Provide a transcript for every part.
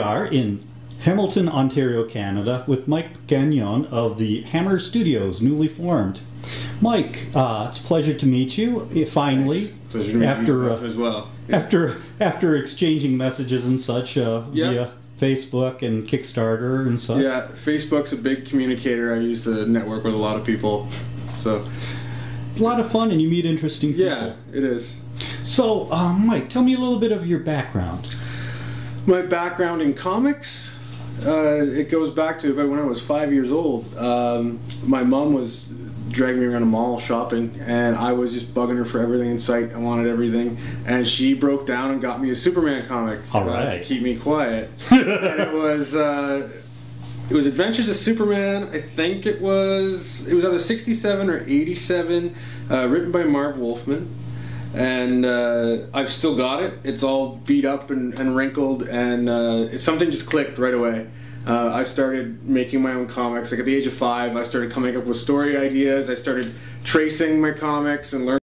are in Hamilton, Ontario, Canada, with Mike Gagnon of the Hammer Studios, newly formed. Mike, it's a pleasure to meet you. Finally, Thanks. Pleasure to meet you as well. After exchanging messages and such via Facebook and Kickstarter and such. Yeah, Facebook's a big communicator. I use the network with a lot of people, so a lot of fun, and you meet interesting people. Yeah, it is. So, Mike, tell me a little bit of your background. My background in comics, it goes back to about when I was 5 years old. My mom was dragging me around a mall shopping, and I was just bugging her for everything in sight. I wanted everything, and she broke down and got me a Superman comic to keep me quiet. And it was Adventures of Superman. I think it was either 67 or 87, written by Marv Wolfman. And I've still got it. It's all beat up and wrinkled, and something just clicked right away. I started making my own comics. Like at the age of 5, I started coming up with story ideas. I started tracing my comics and learning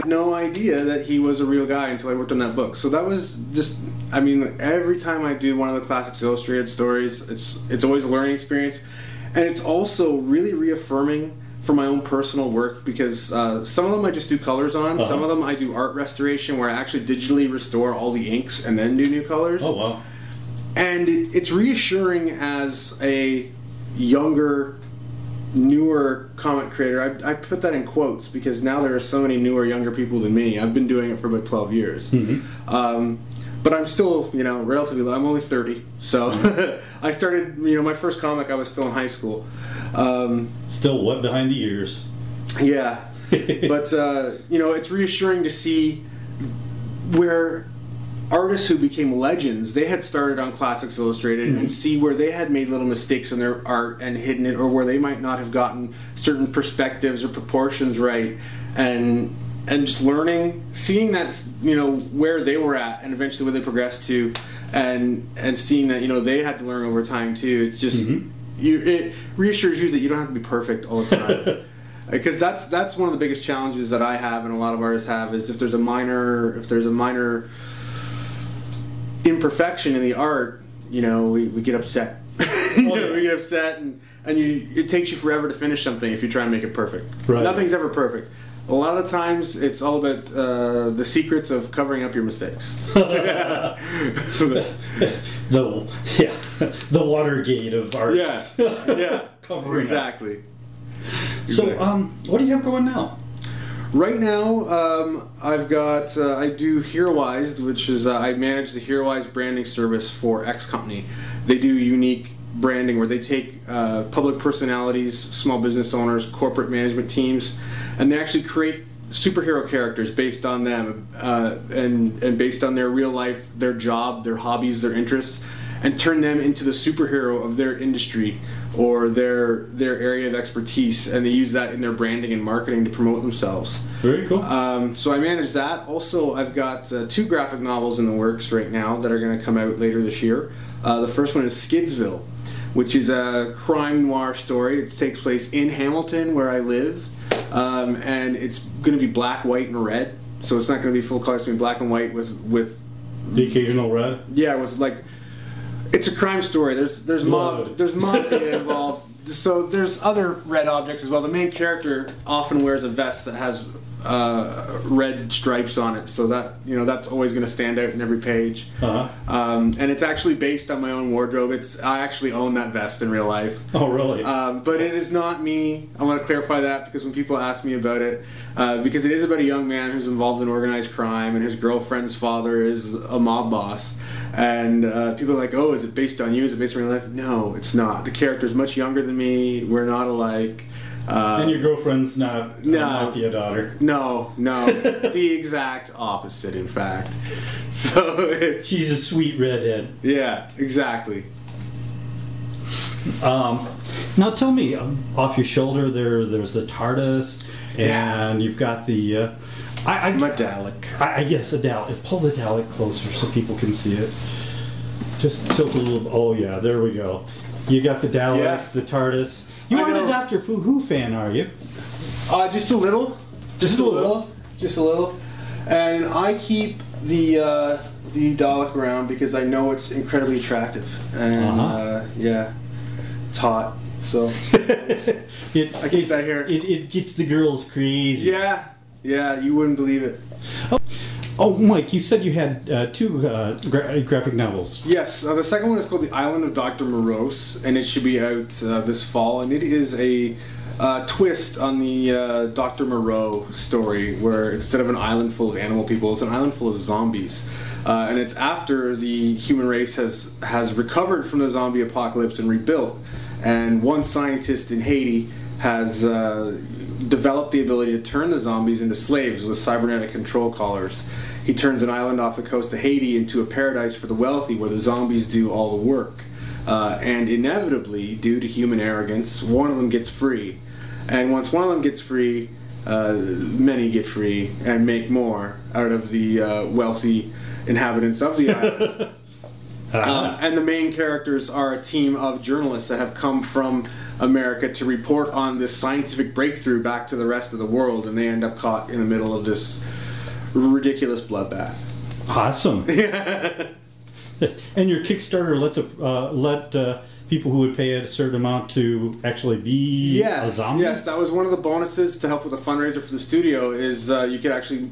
had no idea that he was a real guy until I worked on that book. So that was just, I mean, every time I do one of the Classics Illustrated stories, it's always a learning experience. And it's also really reaffirming for my own personal work, because some of them I just do colors on, some of them I do art restoration where I actually digitally restore all the inks and then do new colors. Oh, wow. And it's reassuring as a younger, newer comic creator. I put that in quotes because now there are so many newer, younger people than me. I've been doing it for about 12 years. But I'm still, you know, relatively low. I'm only 30, so I started, you know, my first comic I was still in high school. Still wet behind the ears. Yeah, but you know, it's reassuring to see where artists who became legends, they had started on Classics Illustrated, and see where they had made little mistakes in their art and hidden it, or where they might not have gotten certain perspectives or proportions right, and just learning, seeing that, you know, where they were at and eventually where they progressed to, and seeing that, you know, they had to learn over time too. It's just it reassures you that you don't have to be perfect all the time. Because that's one of the biggest challenges that I have and a lot of artists have, is if there's a minor imperfection in the art, you know, we get upset. We get upset, and it takes you forever to finish something if you try and make it perfect. Right. Nothing's ever perfect. A lot of times it's all about the secrets of covering up your mistakes. the Watergate of art. Yeah, Covering exactly. So, what do you have going now? Right now, I've got, I do HeroWise, which is, I manage the HeroWise branding service for X Company. They do unique branding where they take public personalities, small business owners, corporate management teams, and they actually create superhero characters based on them, and based on their real life, their job, their hobbies, their interests, and turn them into the superhero of their industry or their area of expertise, and they use that in their branding and marketing to promote themselves. Very cool. So I manage that. Also, I've got 2 graphic novels in the works right now that are going to come out later this year. The first one is Skidsville, which is a crime noir story. It takes place in Hamilton, where I live, and it's going to be black, white, and red. So it's not going to be full color. It's going to be black and white with the occasional red. Yeah, with like. It's a crime story. There's mafia involved. So there's other red objects as well. The main character often wears a vest that has red stripes on it, so that, you know, that's always going to stand out in every page. And it's actually based on my own wardrobe. I actually own that vest in real life. Oh, really? But it is not me. I want to clarify that, because when people ask me about it, because it is about a young man who's involved in organized crime, and his girlfriend's father is a mob boss. And people are like, oh, is it based on you? Is it based on real life? No, it's not. The character's much younger than me. We're not alike. And your girlfriend's not a mafia daughter. No. The exact opposite, in fact. So she's a sweet redhead. Yeah, exactly. Now tell me, off your shoulder there's the TARDIS, and you've got the... my Dalek. Yes, a Dalek. Pull the Dalek closer so people can see it. Just tilt a little... Oh, yeah, there we go. You got the Dalek, the TARDIS. You aren't a Doctor Who fan, are you? Just a little. Just a little. And I keep the Dalek around because I know it's incredibly attractive. And, yeah, it's hot. So I keep that here. It gets the girls crazy. Yeah, you wouldn't believe it. Oh, Mike, you said you had 2 graphic novels. Yes, the second one is called The Island of Dr. Morose, and it should be out this fall. And it is a twist on the Dr. Moreau story, where instead of an island full of animal people, it's an island full of zombies. And it's after the human race has recovered from the zombie apocalypse and rebuilt. And one scientist in Haiti has developed the ability to turn the zombies into slaves with cybernetic control collars. He turns an island off the coast of Haiti into a paradise for the wealthy, where the zombies do all the work. And inevitably, due to human arrogance, one of them gets free. And once one of them gets free, many get free and make more out of the wealthy inhabitants of the island. And the main characters are a team of journalists that have come from America to report on this scientific breakthrough back to the rest of the world, and they end up caught in the middle of this ridiculous bloodbath. Awesome. And your Kickstarter lets people who would pay a certain amount to actually be a zombie? Yes, that was one of the bonuses to help with the fundraiser for the studio, is you could actually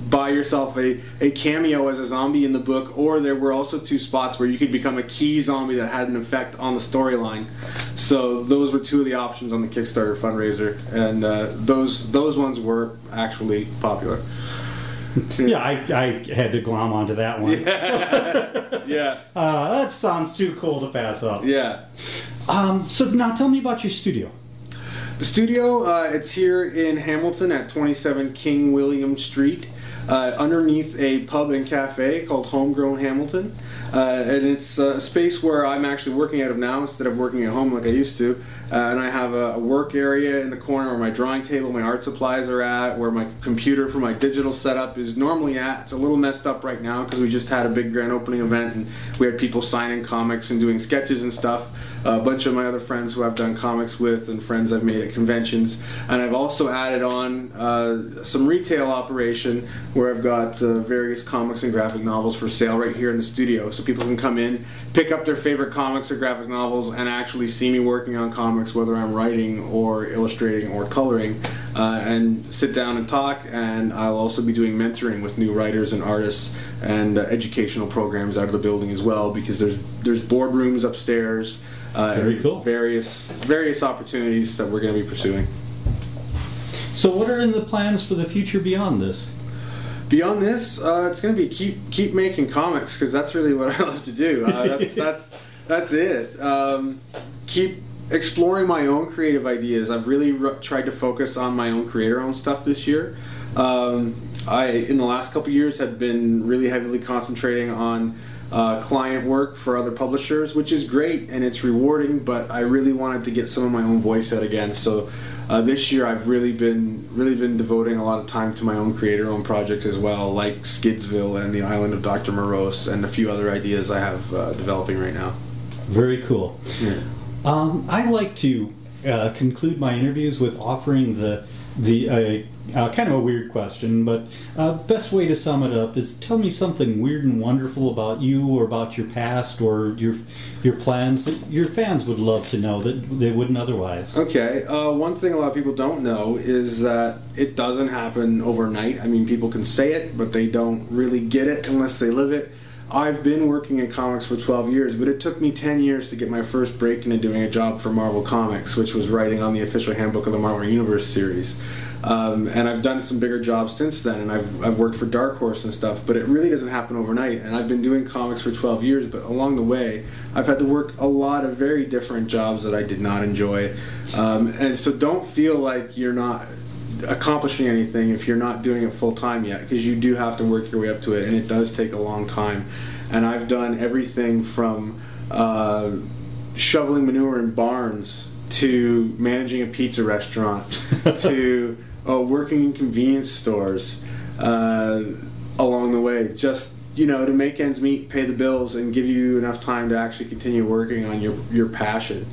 buy yourself a cameo as a zombie in the book, or there were also 2 spots where you could become a key zombie that had an effect on the storyline. So those were 2 of the options on the Kickstarter fundraiser, and those ones were actually popular. Yeah, I had to glom onto that one. Yeah. That sounds too cool to pass up. Yeah. So now tell me about your studio. The studio, it's here in Hamilton at 27 King William Street, underneath a pub and cafe called Homegrown Hamilton. And it's a space where I'm actually working out of now instead of working at home like I used to. And I have a work area in the corner where my drawing table, my art supplies are at, where my computer for my digital setup is normally at. It's a little messed up right now because we just had a big grand opening event and we had people signing comics and doing sketches and stuff. A bunch of my other friends who I've done comics with and friends I've made at conventions. And I've also added on some retail operation where I've got various comics and graphic novels for sale right here in the studio. So people can come in, pick up their favorite comics or graphic novels, and actually see me working on comics, whether I'm writing or illustrating or coloring, and sit down and talk. And I'll also be doing mentoring with new writers and artists and educational programs out of the building as well, because there's boardrooms upstairs. Very cool. Various opportunities that we're going to be pursuing. So what are in the plans for the future beyond this? Beyond this, it's going to be keep making comics, because that's really what I love to do. That's it. Keep exploring my own creative ideas. I've really tried to focus on my own creator-owned stuff this year. I, in the last couple of years, have been really heavily concentrating on client work for other publishers, which is great and it's rewarding, but I really wanted to get some of my own voice out again. So this year I've really been devoting a lot of time to my own creator-owned projects as well, like Skidsville and the Island of Dr. Morose and a few other ideas I have developing right now. Very cool. Yeah. I like to conclude my interviews with offering the kind of a weird question, but best way to sum it up is tell me something weird and wonderful about you or about your past or your plans that your fans would love to know that they wouldn't otherwise. Okay, one thing a lot of people don't know is that it doesn't happen overnight. I mean, people can say it, but they don't really get it unless they live it. I've been working in comics for 12 years, but it took me 10 years to get my first break into doing a job for Marvel Comics, which was writing on the official handbook of the Marvel Universe series. And I've done some bigger jobs since then, and I've worked for Dark Horse and stuff, but it really doesn't happen overnight. And I've been doing comics for 12 years, but along the way, I've had to work a lot of very different jobs that I did not enjoy. And so don't feel like you're not accomplishing anything if you're not doing it full time yet, because you do have to work your way up to it, and it does take a long time. And I've done everything from shoveling manure in barns to managing a pizza restaurant to working in convenience stores along the way, just to make ends meet, pay the bills, and give you enough time to actually continue working on your passion.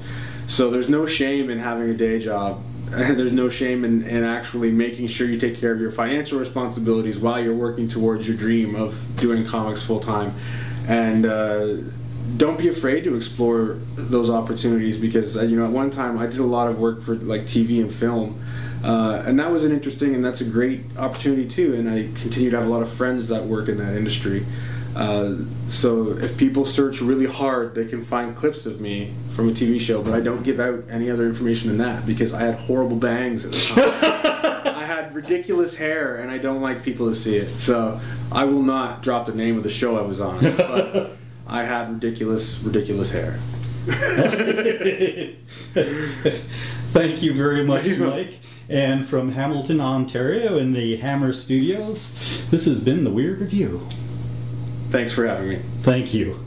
So there's no shame in having a day job. And there's no shame in actually making sure you take care of your financial responsibilities while you're working towards your dream of doing comics full time. And don't be afraid to explore those opportunities, because at one time I did a lot of work for like TV and film, and that was an interesting and that's a great opportunity too. And I continue to have a lot of friends that work in that industry. So if people search really hard, they can find clips of me from a TV show, but I don't give out any other information than that because I had horrible bangs at the time. I had ridiculous hair, and I don't like people to see it. So I will not drop the name of the show I was on, but I had ridiculous hair. Thank you very much, Mike. And from Hamilton, Ontario, in the Hammer Studios, this has been The Weird Review. Thanks for having me. Thank you.